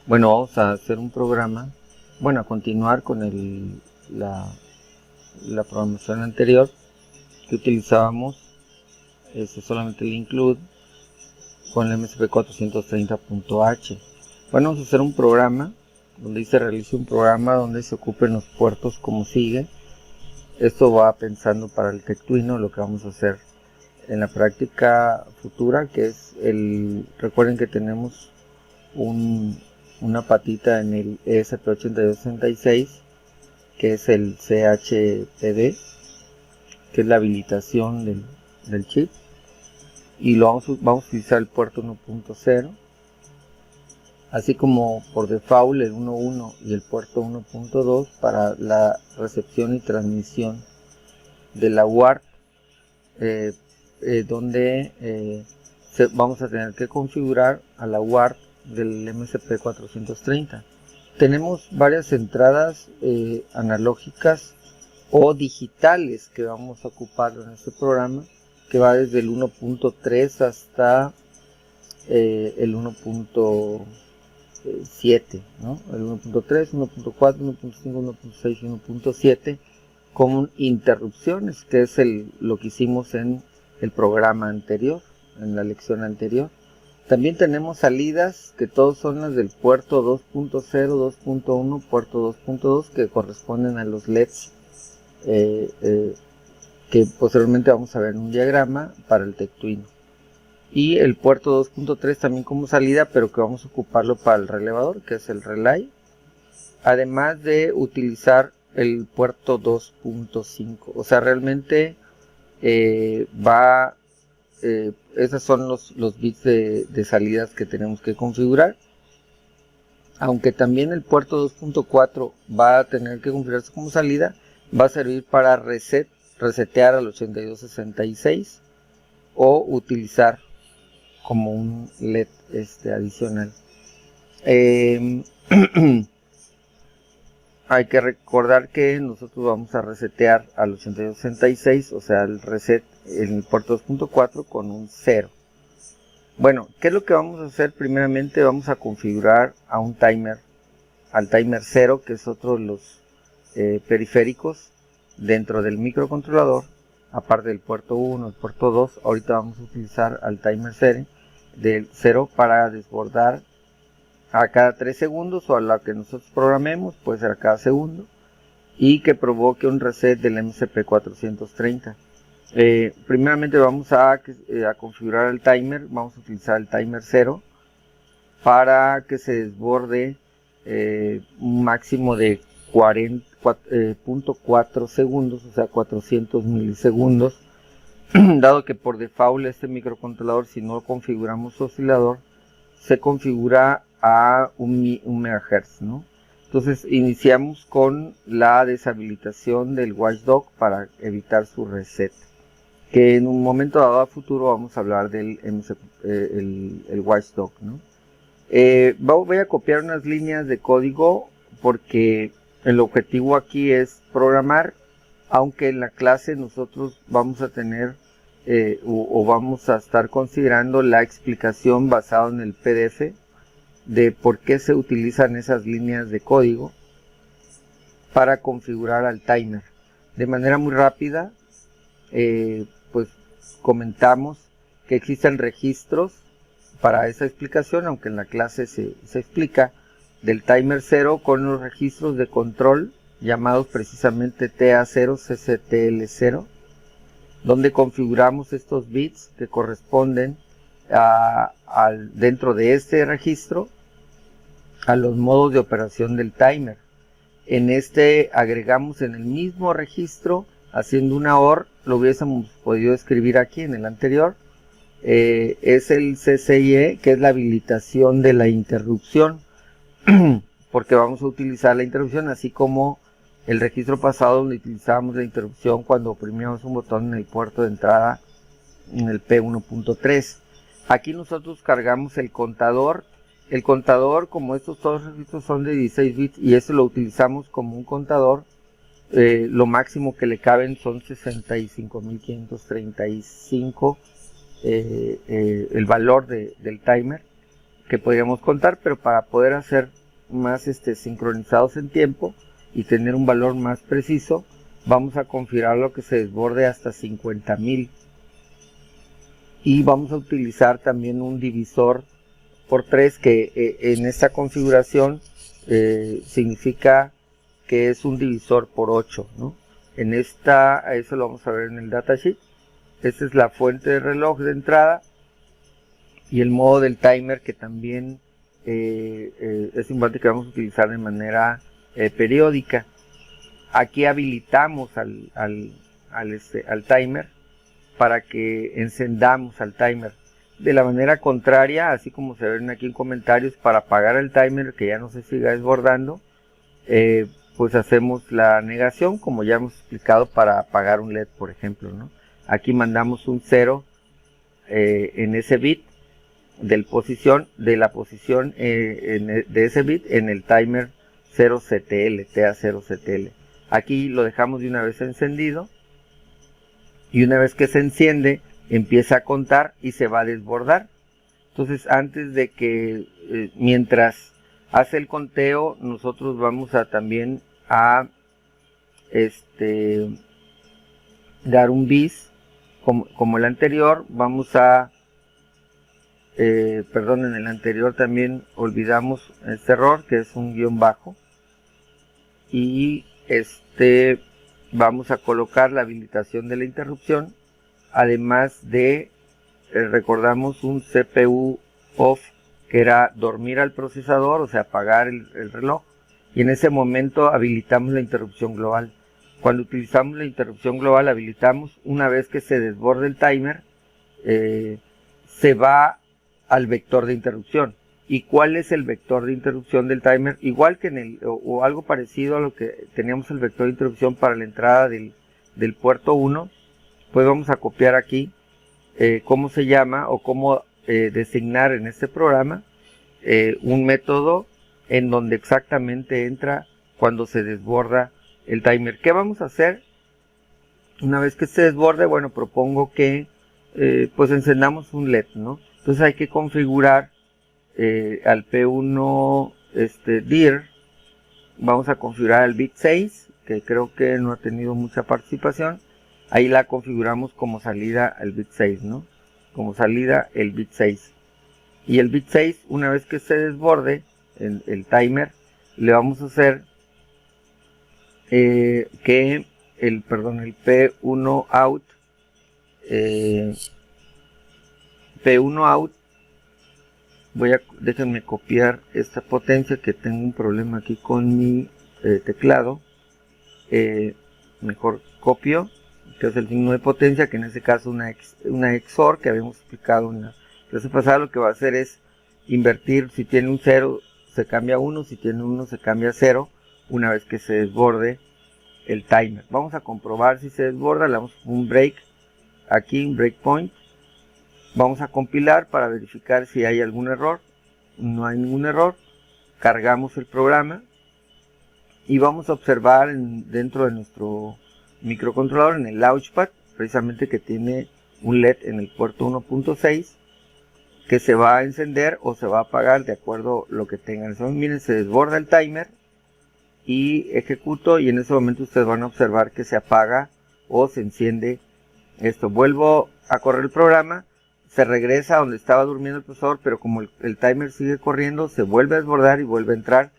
Bueno, vamos a hacer un programa, bueno, a continuar con la programación anterior que utilizábamos, solamente el include con el MSP430.h. Bueno, vamos a hacer un programa donde se realice un programa donde se ocupen los puertos como sigue. Esto va pensando para el Tectuino, lo que vamos a hacer en la práctica futura, que es recuerden que tenemos una patita en el ESP8266, que es el CHPD, que es la habilitación del chip, y vamos a utilizar el puerto 1.0, así como por default el 1.1 y el puerto 1.2 para la recepción y transmisión de la UART, donde vamos a tener que configurar a la UART del MSP430. Tenemos varias entradas analógicas o digitales que vamos a ocupar en este programa, que va desde el 1.3 hasta el 1.7, ¿no? El 1.3, 1.4, 1.5, 1.6 y 1.7 con interrupciones, que es lo que hicimos en el programa anterior, en la lección anterior. También tenemos salidas, que todos son las del puerto 2.0, 2.1, puerto 2.2, que corresponden a los LEDs, que posteriormente vamos a ver en un diagrama para el Tectuino. Y el puerto 2.3 también como salida, pero que vamos a ocuparlo para el relevador, que es el relay. Además de utilizar el puerto 2.5. O sea, realmente esos son los bits de salidas que tenemos que configurar. Aunque también el puerto 2.4 va a tener que configurarse como salida, va a servir para resetear al 8266 o utilizar como un LED adicional. Hay que recordar que nosotros vamos a resetear al 8266, o sea, el reset en el puerto 2.4 con un 0. Bueno, ¿qué es lo que vamos a hacer? Primeramente vamos a configurar a un timer, al timer 0, que es otro de los periféricos dentro del microcontrolador, aparte del puerto 1, el puerto 2. Ahorita vamos a utilizar al timer 0 para desbordar a cada 3 segundos, o a la que nosotros programemos, puede ser a cada segundo, y que provoque un reset del MSP430. Primeramente vamos a configurar el timer. Vamos a utilizar el timer 0 para que se desborde un máximo de 40.4 segundos, o sea 400 milisegundos, dado que por default este microcontrolador, si no configuramos oscilador, se configura a un MHz, ¿no? Entonces iniciamos con la deshabilitación del watchdog para evitar su reset, que en un momento dado a futuro vamos a hablar del el watchdog, ¿no? Voy a copiar unas líneas de código porque el objetivo aquí es programar, aunque en la clase nosotros vamos a tener o vamos a estar considerando la explicación basada en el PDF de por qué se utilizan esas líneas de código para configurar al timer. De manera muy rápida, pues comentamos que existen registros para esa explicación, aunque en la clase se explica del timer 0 con los registros de control llamados precisamente TA0, CCTL0, donde configuramos estos bits que corresponden dentro de este registro a los modos de operación del timer. En este agregamos en el mismo registro, haciendo una OR, lo hubiésemos podido escribir aquí en el anterior, es el CCIE, que es la habilitación de la interrupción, porque vamos a utilizar la interrupción, así como el registro pasado donde utilizábamos la interrupción cuando oprimíamos un botón en el puerto de entrada en el P1.3. Aquí nosotros cargamos el contador. El contador, como estos todos los registros son de 16 bits y eso lo utilizamos como un contador, lo máximo que le caben son 65.535 el valor del timer. que podríamos contar, pero para poder hacer más sincronizados en tiempo y tener un valor más preciso, vamos a configurar lo que se desborde hasta 50,000. Y vamos a utilizar también un divisor por 3 que en esta configuración significa que es un divisor por 8, ¿no? Eso lo vamos a ver en el datasheet. Esta es la fuente de reloj de entrada y el modo del timer, que también es importante que vamos a utilizar de manera periódica. Aquí habilitamos al timer para que encendamos al timer. De la manera contraria, así como se ven aquí en comentarios, para apagar el timer que ya no se siga desbordando, pues hacemos la negación, como ya hemos explicado, para apagar un LED, por ejemplo, ¿no? Aquí mandamos un 0 en ese bit de la posición de ese bit en el timer 0CTL, TA0CTL. Aquí lo dejamos de una vez encendido, y una vez que se enciende empieza a contar y se va a desbordar. Entonces, antes de que mientras hace el conteo, nosotros vamos a también a dar un bis como el anterior. Vamos a perdón, en el anterior también olvidamos este error, que es un guión bajo, y vamos a colocar la habilitación de la interrupción, además de recordamos un CPU off, que era dormir al procesador, o sea, apagar el reloj, y en ese momento habilitamos la interrupción global. Cuando utilizamos la interrupción global, habilitamos, una vez que se desborde el timer, se va al vector de interrupción. ¿Y cuál es el vector de interrupción del timer? Igual que o algo parecido a lo que teníamos el vector de interrupción para la entrada del puerto 1, pues vamos a copiar aquí cómo se llama o cómo designar en este programa un método en donde exactamente entra cuando se desborda el timer. ¿Qué vamos a hacer una vez que se desborde? Bueno, propongo que pues encendamos un LED, ¿no? Entonces hay que configurar al P1 DIR. Vamos a configurar el bit 6, que creo que no ha tenido mucha participación. Ahí la configuramos como salida el bit 6, ¿no? Como salida el bit 6. Y el bit 6, una vez que se desborde el timer, le vamos a hacer que el P1 out, déjenme copiar esta potencia, que tengo un problema aquí con mi teclado. Mejor copio, que es el signo de potencia, que en este caso una XOR, que habíamos explicado en la clase pasada. Lo que va a hacer es invertir: si tiene un 0 se cambia a 1, si tiene 1 se cambia a 0, una vez que se desborde el timer. Vamos a comprobar si se desborda, le damos un break, aquí un breakpoint. Vamos a compilar para verificar si hay algún error. No hay ningún error. Cargamos el programa y vamos a observar dentro de nuestro microcontrolador, en el Launchpad, precisamente que tiene un LED en el puerto 1.6 que se va a encender o se va a apagar de acuerdo a lo que tengan. Entonces, miren, se desborda el timer y ejecuto, y en ese momento ustedes van a observar que se apaga o se enciende esto. Vuelvo a correr el programa, se regresa a donde estaba durmiendo el procesador, pero como el timer sigue corriendo, se vuelve a desbordar y vuelve a entrar.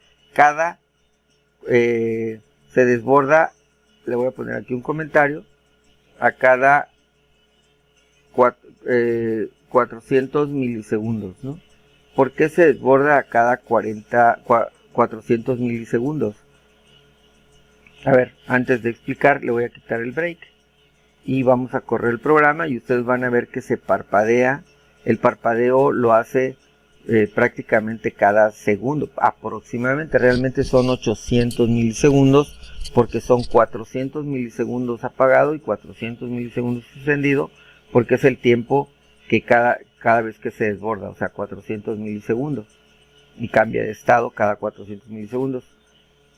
Se desborda, le voy a poner aquí un comentario, a cada 400 milisegundos, ¿no? ¿Por qué se desborda a cada 400 milisegundos? A ver, antes de explicar, le voy a quitar el break y vamos a correr el programa, y ustedes van a ver que se parpadea. El parpadeo lo hace prácticamente cada segundo, aproximadamente. Realmente son 800 milisegundos, porque son 400 milisegundos apagado y 400 milisegundos encendido, porque es el tiempo que cada vez que se desborda, o sea, 400 milisegundos, y cambia de estado cada 400 milisegundos.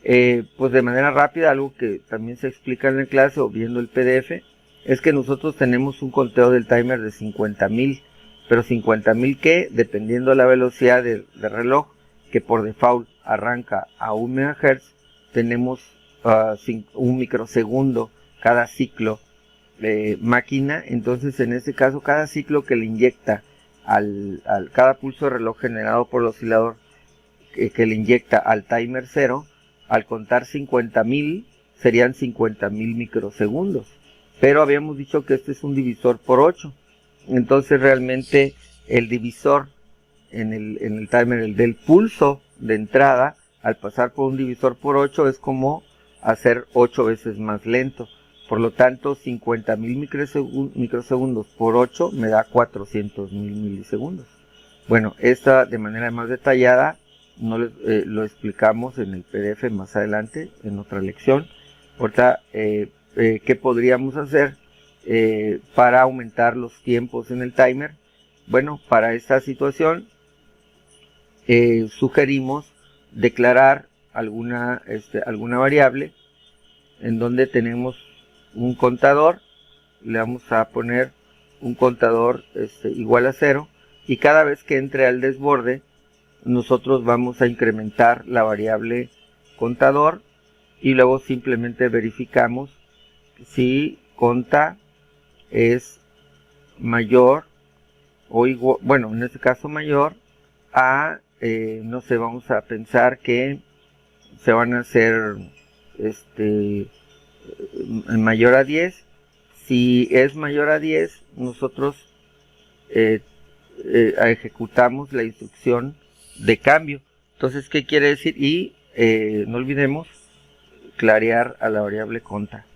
Pues de manera rápida, algo que también se explica en la clase o viendo el PDF, es que nosotros tenemos un conteo del timer de 50,000. pero 50.000 que, dependiendo de la velocidad del reloj, que por default arranca a 1 MHz, tenemos 1 microsegundo cada ciclo máquina. Entonces en este caso cada ciclo que le inyecta cada pulso de reloj generado por el oscilador que le inyecta al timer 0, al contar 50.000 serían 50.000 microsegundos, pero habíamos dicho que este es un divisor por 8. Entonces realmente el divisor en el timer, el del pulso de entrada, al pasar por un divisor por 8 es como hacer 8 veces más lento. Por lo tanto, 50.000 microsegundos por 8 me da 400.000 milisegundos. Bueno, esta de manera más detallada lo explicamos en el PDF más adelante, en otra lección. Ahorita, ¿qué podríamos hacer para aumentar los tiempos en el timer? Bueno, para esta situación sugerimos declarar alguna variable en donde tenemos un contador. Le vamos a poner un contador igual a 0, y cada vez que entre al desborde nosotros vamos a incrementar la variable contador, y luego simplemente verificamos si conta es mayor o igual, bueno, en este caso mayor a, no sé, vamos a pensar que se van a hacer mayor a 10. Si es mayor a 10, nosotros ejecutamos la instrucción de cambio. Entonces, ¿qué quiere decir? Y no olvidemos clarear a la variable conta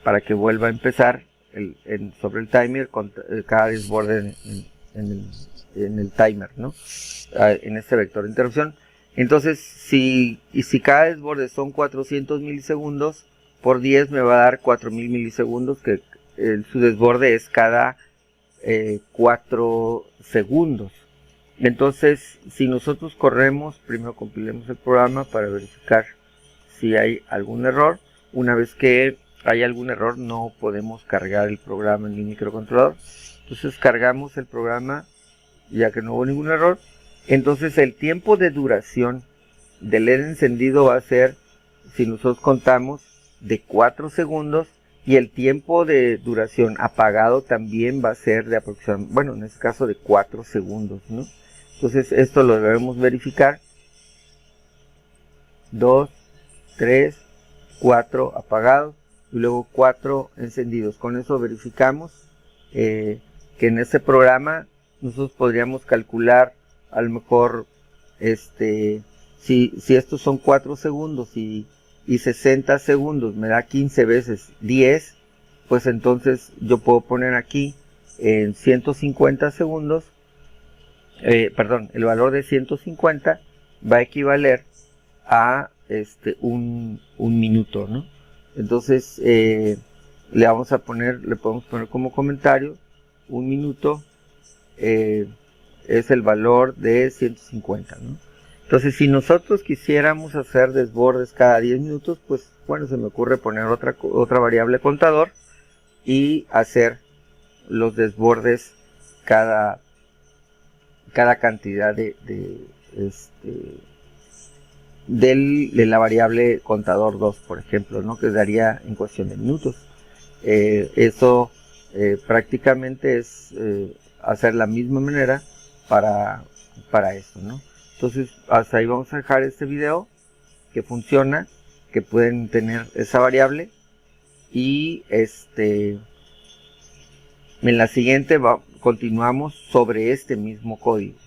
para que vuelva a empezar sobre el timer cada desborde en el timer, ¿no? En este vector de interrupción. Entonces, si cada desborde son 400 milisegundos, por 10 me va a dar 4.000 milisegundos, que su desborde es cada 4 segundos. Entonces, si nosotros corremos, primero compilemos el programa para verificar si hay algún error. Una vez que hay algún error, no podemos cargar el programa en el microcontrolador. Entonces cargamos el programa, ya que no hubo ningún error. Entonces el tiempo de duración del LED encendido va a ser, si nosotros contamos, de 4 segundos, y el tiempo de duración apagado también va a ser de aproximadamente, bueno, en este caso de 4 segundos, ¿no? Entonces esto lo debemos verificar. 2, 3, 4 apagados y luego 4 encendidos. Con eso verificamos que en este programa nosotros podríamos calcular a lo mejor si estos son 4 segundos y 60 segundos me da 15 veces 10, pues entonces yo puedo poner aquí en 150 segundos, el valor de 150 va a equivaler a un minuto, ¿no? Entonces le podemos poner como comentario: un minuto es el valor de 150, ¿no? Entonces, si nosotros quisiéramos hacer desbordes cada 10 minutos, pues bueno, se me ocurre poner otra variable contador y hacer los desbordes cada cantidad de la variable contador 2, por ejemplo, ¿no? Que daría en cuestión de minutos. Eso prácticamente es hacer la misma manera para esto, ¿no? Entonces, hasta ahí vamos a dejar este video, que funciona, que pueden tener esa variable, y en la siguiente continuamos sobre este mismo código.